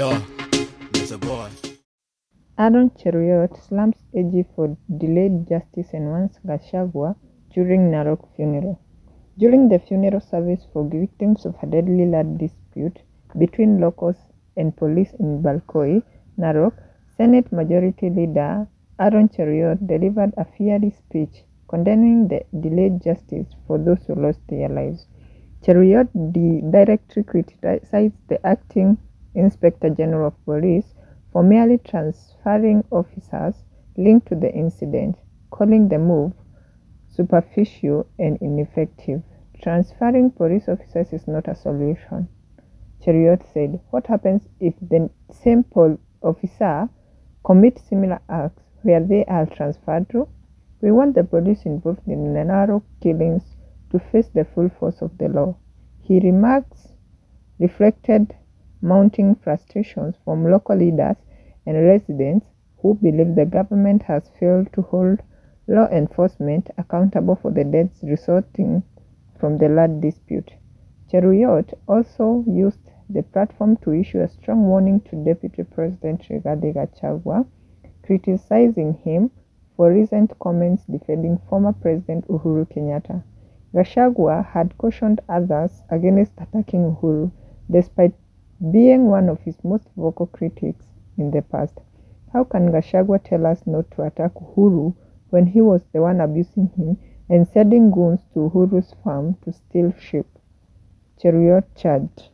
yo, that's a boy. Aaron Cheruiyot slams AG for delayed justice and wants Gachagua during Narok funeral. During the funeral service for victims of a deadly land dispute between locals and police in Balkoi, Narok, Senate Majority Leader Aaron Cheruiyot delivered a fiery speech condemning the delayed justice for those who lost their lives. Cheruiyot directly criticized the acting Inspector General of Police for merely transferring officers linked to the incident, calling the move superficial and ineffective. Transferring police officers is not a solution. Cheruiyot said, what happens if the same officer commits similar acts where they are transferred to? We want the police involved in the Narok killings to face the full force of the law. His remarks reflected mounting frustrations from local leaders and residents who believe the government has failed to hold law enforcement accountable for the deaths resulting from the land dispute. Cheruiyot also used the platform to issue a strong warning to Deputy President Rigathi Gachagua, criticizing him for recent comments defending former President Uhuru Kenyatta. Gachagua had cautioned others against attacking Uhuru, despite being one of his most vocal critics in the past. How can Gachagua tell us not to attack Uhuru when he was the one abusing him and sending goons to Uhuru's farm to steal sheep? Cheruiyot charged.